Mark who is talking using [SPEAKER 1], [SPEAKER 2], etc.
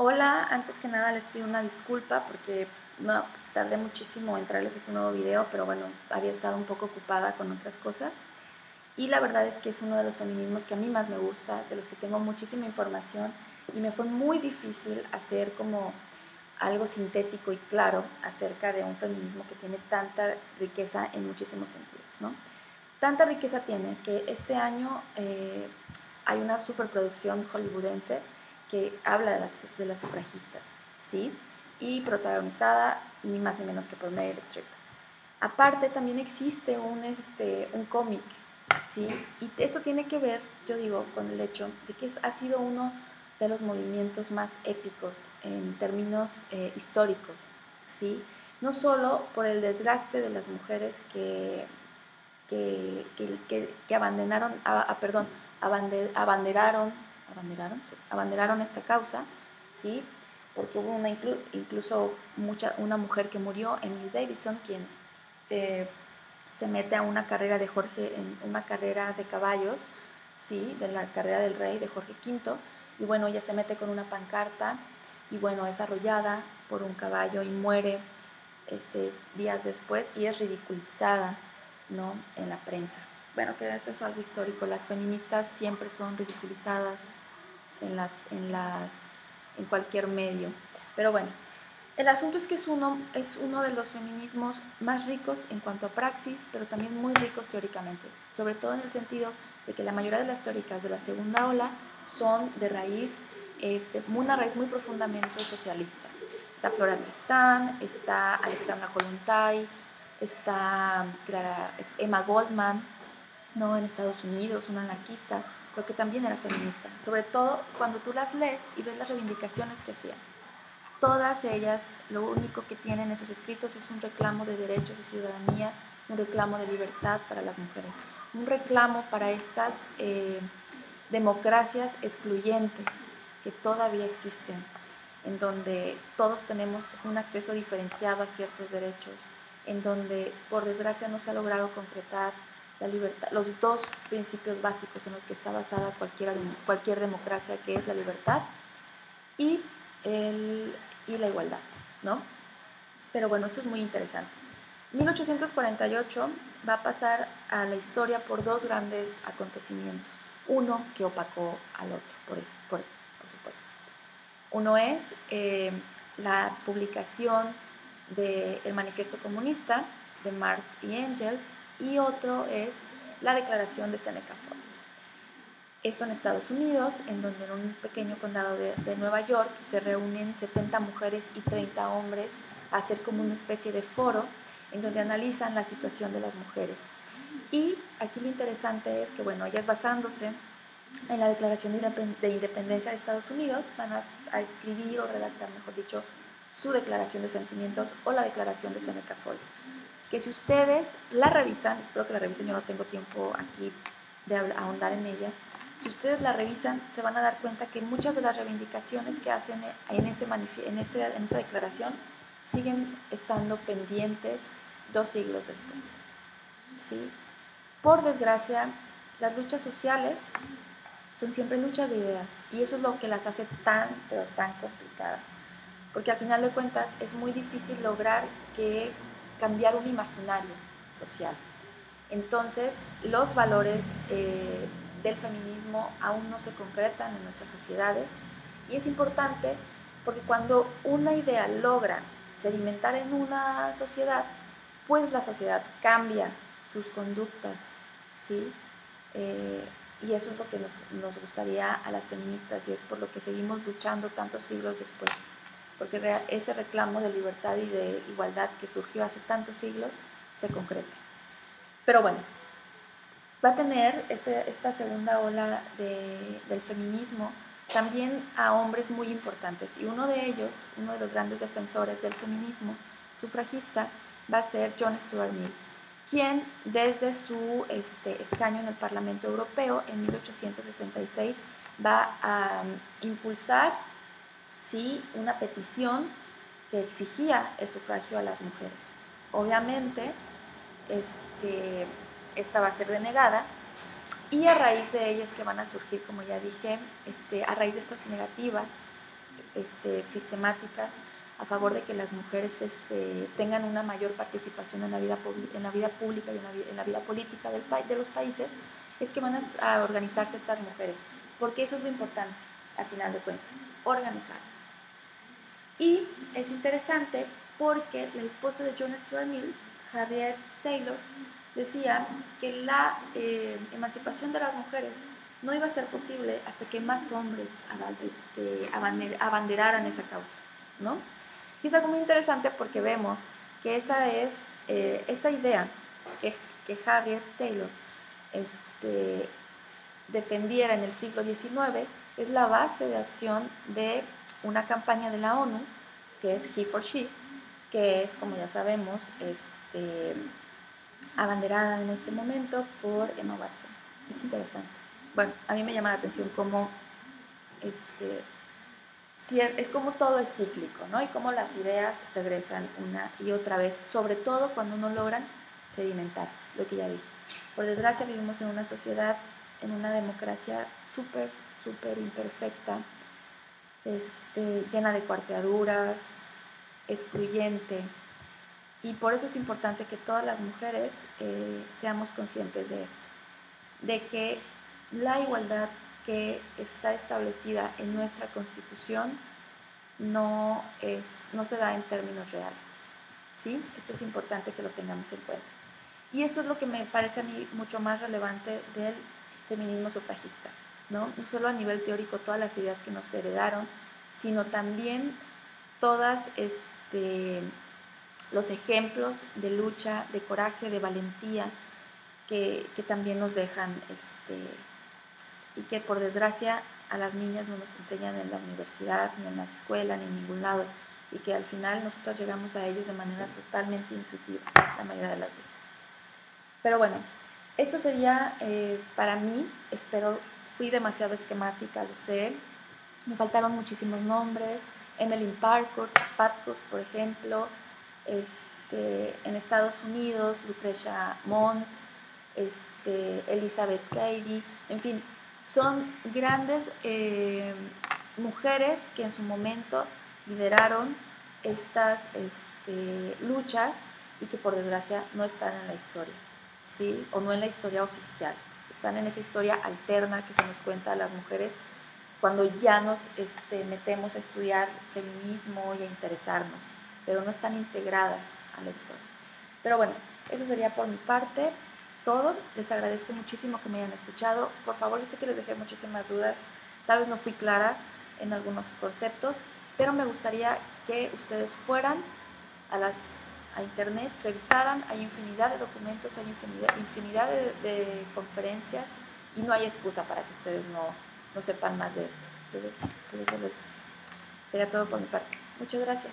[SPEAKER 1] Hola, antes que nada les pido una disculpa porque no tardé muchísimo en traerles este nuevo video, pero bueno, había estado un poco ocupada con otras cosas. Y la verdad es que es uno de los feminismos que a mí más me gusta, de los que tengo muchísima información y me fue muy difícil hacer como algo sintético y claro acerca de un feminismo que tiene tanta riqueza en muchísimos sentidos, ¿no? Tanta riqueza tiene que este año hay una superproducción hollywoodense que habla de las sufragistas, ¿sí? Y protagonizada ni más ni menos que por Meryl Streep. Aparte también existe un cómic, ¿sí? Y esto tiene que ver, yo digo, con el hecho de que ha sido uno de los movimientos más épicos en términos históricos, ¿sí? No solo por el desgaste de las mujeres que abanderaron esta causa, ¿sí? Porque hubo incluso una mujer que murió, Emily Davidson, quien se mete a una carrera en una carrera de caballos, ¿sí? De la carrera del rey de Jorge V, y bueno, ella se mete con una pancarta y bueno, es arrollada por un caballo y muere días después y es ridiculizada, ¿no? En la prensa. Bueno, que eso es algo histórico. Las feministas siempre son ridiculizadas en cualquier medio. Pero bueno, el asunto es que es uno de los feminismos más ricos en cuanto a praxis, pero también muy ricos teóricamente, sobre todo en el sentido de que la mayoría de las teóricas de la segunda ola son de una raíz muy profundamente socialista. Está Flora Tristán, está Alexandra Kollontai, está Emma Goldman, ¿no? En Estados Unidos, una anarquista, creo que también era feminista, sobre todo cuando tú las lees y ves las reivindicaciones que hacían. Todas ellas, lo único que tienen en sus escritos es un reclamo de derechos y ciudadanía, un reclamo de libertad para las mujeres, un reclamo para estas democracias excluyentes que todavía existen, en donde todos tenemos un acceso diferenciado a ciertos derechos, en donde por desgracia no se ha logrado concretar la libertad, los dos principios básicos en los que está basada cualquier democracia, que es la libertad y la igualdad, ¿no? Pero bueno, esto es muy interesante. 1848 va a pasar a la historia por dos grandes acontecimientos. Uno que opacó al otro, por supuesto. Uno es la publicación del Manifiesto Comunista de Marx y Engels, y otro es la Declaración de Seneca Falls. Esto en Estados Unidos, en donde en un pequeño condado de Nueva York se reúnen 70 mujeres y 30 hombres a hacer como una especie de foro en donde analizan la situación de las mujeres. Y aquí lo interesante es que, bueno, ellas basándose en la Declaración de Independencia de Estados Unidos van a escribir o redactar, mejor dicho, su declaración de sentimientos o la Declaración de Seneca Falls. Que si ustedes la revisan, espero que la revisen, yo no tengo tiempo aquí de ahondar en ella. Si ustedes la revisan, se van a dar cuenta que muchas de las reivindicaciones que hacen en esa declaración siguen estando pendientes 2 siglos después, ¿sí? Por desgracia, las luchas sociales son siempre luchas de ideas, y eso es lo que las hace tan, pero tan complicadas. Porque al final de cuentas es muy difícil lograr cambiar un imaginario social. Entonces, los valores del feminismo aún no se concretan en nuestras sociedades, y es importante porque cuando una idea logra sedimentar en una sociedad, pues la sociedad cambia sus conductas, ¿sí? Y eso es lo que nos gustaría a las feministas, y es por lo que seguimos luchando tantos siglos después, porque ese reclamo de libertad y de igualdad que surgió hace tantos siglos se concreta. Pero bueno, va a tener esta segunda ola del feminismo también a hombres muy importantes, y uno de ellos, uno de los grandes defensores del feminismo sufragista, va a ser John Stuart Mill, quien desde su escaño en el Parlamento Europeo en 1866 va a impulsar, ¿sí?, una petición que exigía el sufragio a las mujeres. Obviamente, esta va a ser denegada, y a raíz de ellas que van a surgir, como ya dije, a raíz de estas negativas, sistemáticas a favor de que las mujeres tengan una mayor participación en la vida pública y en la vida política de los países, es que van a organizarse estas mujeres, porque eso es lo importante, al final de cuentas, organizar. Y es interesante porque la esposa de John Stuart Mill, Harriet Taylor, decía que la emancipación de las mujeres no iba a ser posible hasta que más hombres abanderaran esa causa, ¿no? Y es algo muy interesante porque vemos que esa idea que Harriet Taylor defendiera en el siglo XIX es la base de acción de una campaña de la ONU, que es He for She, que es, como ya sabemos, abanderada en este momento por Emma Watson. Es interesante. Bueno, a mí me llama la atención cómo es como todo es cíclico, ¿no? Y cómo las ideas regresan una y otra vez, sobre todo cuando no logran sedimentarse, lo que ya dije. Por desgracia vivimos en una sociedad, en una democracia súper, súper imperfecta, llena de cuarteaduras, excluyente, y por eso es importante que todas las mujeres seamos conscientes de esto, de que la igualdad que está establecida en nuestra Constitución no se da en términos reales, ¿sí? Esto es importante que lo tengamos en cuenta. Y esto es lo que me parece a mí mucho más relevante del feminismo sufragista, ¿no? No solo a nivel teórico todas las ideas que nos heredaron, sino también todas los ejemplos de lucha, de coraje, de valentía que también nos dejan y que por desgracia a las niñas no nos enseñan en la universidad, ni en la escuela, ni en ningún lado, y que al final nosotros llegamos a ellos de manera totalmente intuitiva, la mayoría de las veces. Pero bueno, esto sería para mí, fui demasiado esquemática, lo sé, me faltaron muchísimos nombres, Emmeline Pankhurst, por ejemplo, en Estados Unidos, Lucretia Mott, Elizabeth Cady, en fin, son grandes mujeres que en su momento lideraron estas luchas y que por desgracia no están en la historia, ¿sí? O no en la historia oficial, están en esa historia alterna que se nos cuenta a las mujeres cuando ya nos metemos a estudiar feminismo y a interesarnos, pero no están integradas a la historia. Pero bueno, eso sería por mi parte todo. Les agradezco muchísimo que me hayan escuchado. Por favor, yo sé que les dejé muchísimas dudas, tal vez no fui clara en algunos conceptos, pero me gustaría que ustedes fueran a internet, revisaran, hay infinidad de documentos, hay infinidad de conferencias y no hay excusa para que ustedes no sepan más de esto. Entonces, pues eso sería todo por mi parte. Muchas gracias.